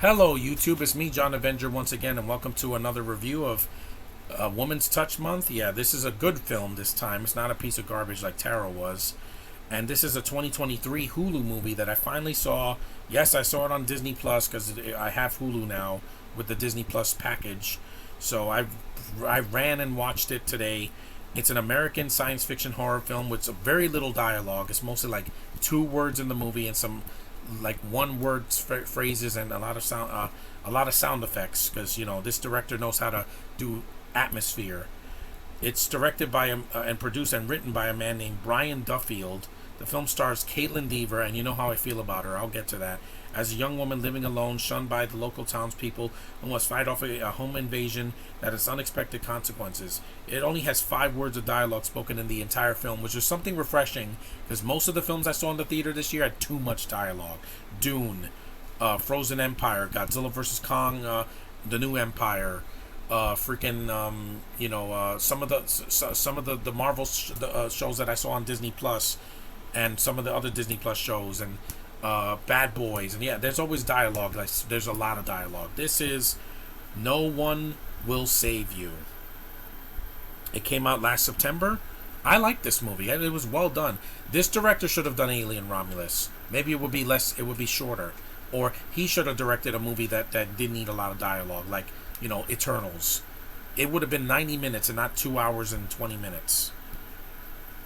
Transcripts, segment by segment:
Hello, YouTube. It's me, John Avenger, once again, and welcome to another review of Woman's Touch Month. Yeah, this is a good film this time. It's not a piece of garbage like Tara was. And this is a 2023 Hulu movie that I finally saw. Yes, I saw it on Disney Plus because I have Hulu now with the Disney Plus package. So I ran and watched it today. It's an American science fiction horror film with very little dialogue. It's mostly like 2 words in the movie and some like one-word phrases and a lot of sound effects, because this director knows how to do atmosphere. It's directed by and produced and written by a man named Brian Duffield. The film stars Caitlin Dever, and you know how I feel about her. I'll get to that. As a young woman living alone, shunned by the local townspeople, who must fight off a home invasion that has unexpected consequences. It only has 5 words of dialogue spoken in the entire film, which is something refreshing, because most of the films I saw in the theater this year had too much dialogue. Dune, Frozen Empire, Godzilla vs. Kong, The New Empire, some of the Marvel shows that I saw on Disney Plus, and some of the other Disney Plus shows, and Bad Boys, and yeah, there's always dialogue. There's a lot of dialogue. This is No One Will Save You. It came out last September. I like this movie. It was well done. This director should have done Alien Romulus. Maybe it would be less. It would be shorter, or he should have directed a movie that didn't need a lot of dialogue, like Eternals. It would have been 90 minutes and not 2 hours and 20 minutes.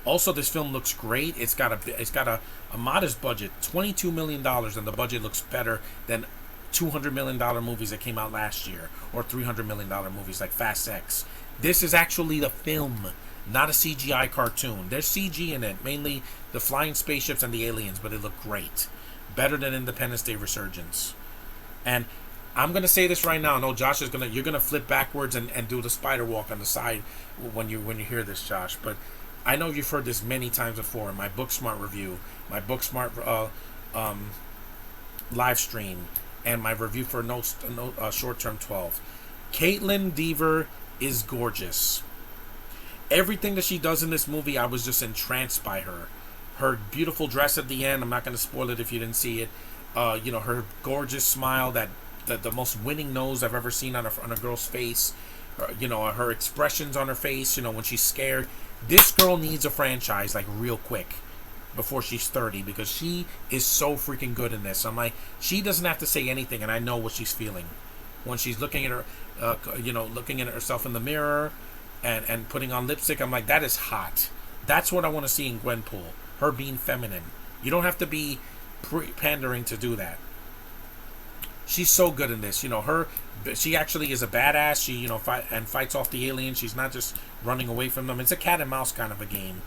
Also, this film looks great. It's got a modest budget, $22 million, and the budget looks better than $200 million movies that came out last year, or $300 million movies like Fast X. This is actually the film, not a CGI cartoon. There's CG in it, mainly the flying spaceships and the aliens, but it looked great. Better than Independence Day Resurgence. And I'm gonna say this right now. No, Josh is you're gonna flip backwards and do the spider walk on the side when you hear this, Josh. But I know you've heard this many times before in my Booksmart review, my Booksmart live stream, and my review for Short Term 12. Caitlin Dever is gorgeous. Everything that she does in this movie, I was just entranced by her. Her beautiful dress at the end, I'm not going to spoil it if you didn't see it. Her gorgeous smile, the most winning nose I've ever seen on a girl's face. Her expressions on her face, when she's scared. This girl needs a franchise, like, real quick before she's 30, because she is so freaking good in this. I'm like, she doesn't have to say anything, and I know what she's feeling when she's looking at her, looking at herself in the mirror and putting on lipstick. I'm like, that is hot. That's what I want to see in Gwenpool. Her being feminine. You don't have to be pandering to do that. She's so good in this. She actually is a badass. She, fights off the aliens. She's not just running away from them. It's a cat and mouse kind of a game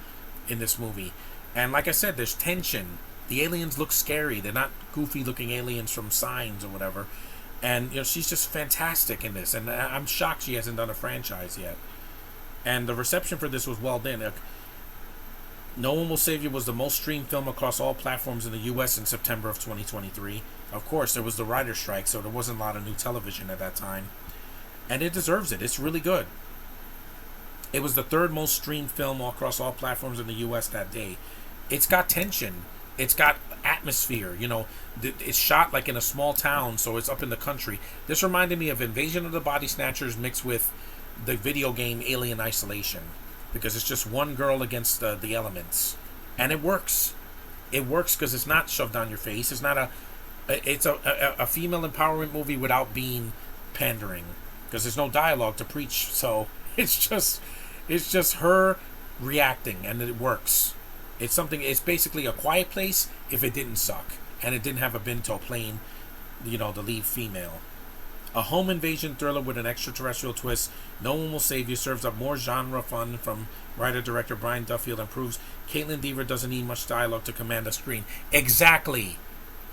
in this movie. And like I said, there's tension. The aliens look scary. They're not goofy looking aliens from Signs or whatever. And, she's just fantastic in this. And I'm shocked she hasn't done a franchise yet. And the reception for this was well done. No One Will Save You was the most streamed film across all platforms in the U.S. in September of 2023. Of course, there was the writer's strike, so there wasn't a lot of new television at that time. And it deserves it. It's really good. It was the 3rd most streamed film across all platforms in the U.S. that day. It's got tension. It's got atmosphere. It's shot like in a small town, so it's up in the country. This reminded me of Invasion of the Body Snatchers mixed with the video game Alien Isolation, because it's just one girl against the elements, and it works. It works because it's not shoved down your face. It's not it's a female empowerment movie without being pandering, because there's no dialogue to preach. So it's just her reacting, and it works. It's basically A Quiet Place if it didn't suck and it didn't have a Binto playing, the lead female. A home invasion thriller with an extraterrestrial twist, No One Will Save You serves up more genre fun from writer-director Brian Duffield and proves Caitlin Dever doesn't need much dialogue to command the screen. Exactly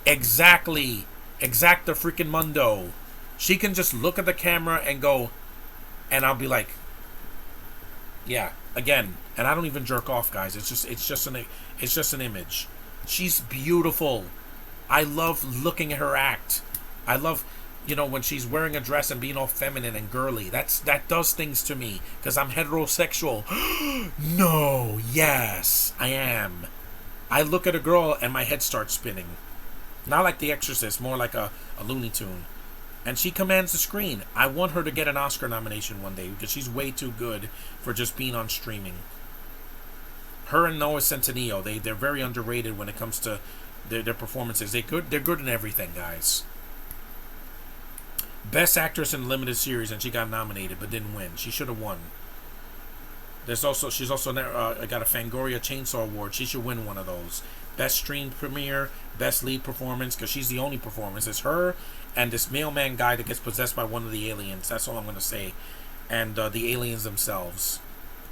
the freaking mundo. She can just look at the camera and go, and I'll be like, yeah, again. And I don't even jerk off, guys. It's just an image. She's beautiful. I love looking at her act. I love, when she's wearing a dress and being all feminine and girly. That does things to me, because I'm heterosexual. No, yes, I am. I look at a girl and my head starts spinning. Not like The Exorcist, more like a Looney Tune. and she commands the screen. I want her to get an Oscar nomination one day because she's way too good for just being on streaming. Her and Noah Centineo, they're very underrated when it comes to their performances. They're good in everything, guys. Best Actress in a Limited Series, and she got nominated but didn't win. She should have won. She's also got a Fangoria Chainsaw Award. She should win one of those. Best Stream Premiere, Best Lead Performance, because she's the only performance. It's her and this mailman guy that gets possessed by one of the aliens. That's all I'm going to say. And the aliens themselves.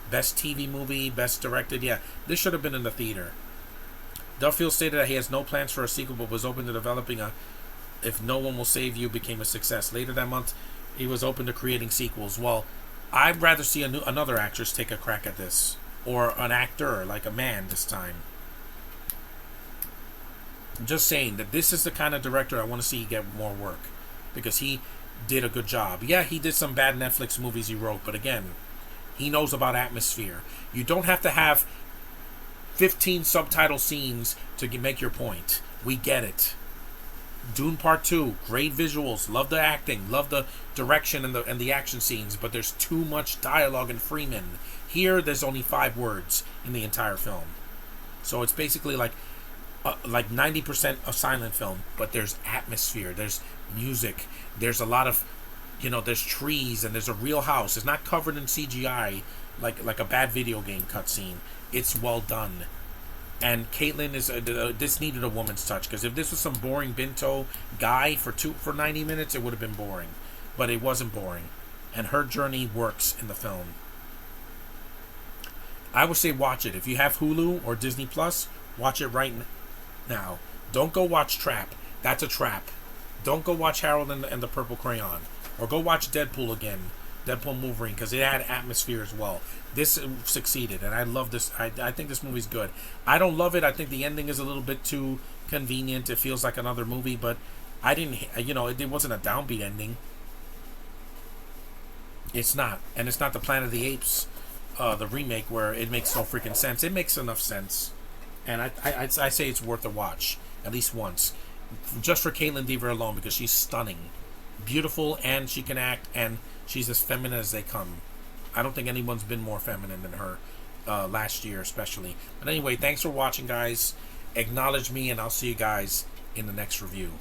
Best TV Movie, Best Directed. Yeah, this should have been in the theater. Duffield stated that he has no plans for a sequel, but was open to developing a If No One Will Save You became a success. Later that month, he was open to creating sequels. Well, I'd rather see another actress take a crack at this. Or an actor, like a man this time. I'm just saying that this is the kind of director I want to see get more work. Because he did a good job. Yeah, he did some bad Netflix movies he wrote, but again, he knows about atmosphere. You don't have to have 15 subtitle scenes to make your point. We get it. Dune Part 2, great visuals, love the acting, love the direction and the action scenes, but there's too much dialogue in Freeman. Here, there's only 5 words in the entire film. So it's basically like 90% a silent film, but there's atmosphere, there's music, there's a lot of, there's trees, and there's a real house. It's not covered in CGI like a bad video game cutscene. It's well done. And Caitlin is this needed a woman's touch, because if this was some boring Binto guy for 90 minutes, it would have been boring. But it wasn't boring, and her journey works in the film. I would say watch it. If you have Hulu or Disney Plus, watch it right now. Don't go watch Trap. That's a trap. Don't go watch Harold and the Purple Crayon, or go watch Deadpool again. Deadpool Wolverine, because it had atmosphere as well. This succeeded, and I love this. I think this movie's good. I don't love it. I think the ending is a little bit too convenient. It feels like another movie, but I didn't, it wasn't a downbeat ending. It's not. And it's not the Planet of the Apes, the remake, where it makes no freaking sense. It makes enough sense. And I say it's worth a watch, at least once. Just for Caitlin Dever alone, because she's stunning. Beautiful, and she can act, and she's as feminine as they come. I don't think anyone's been more feminine than her, last year especially. But anyway, thanks for watching, guys. Acknowledge me, and I'll see you guys in the next review.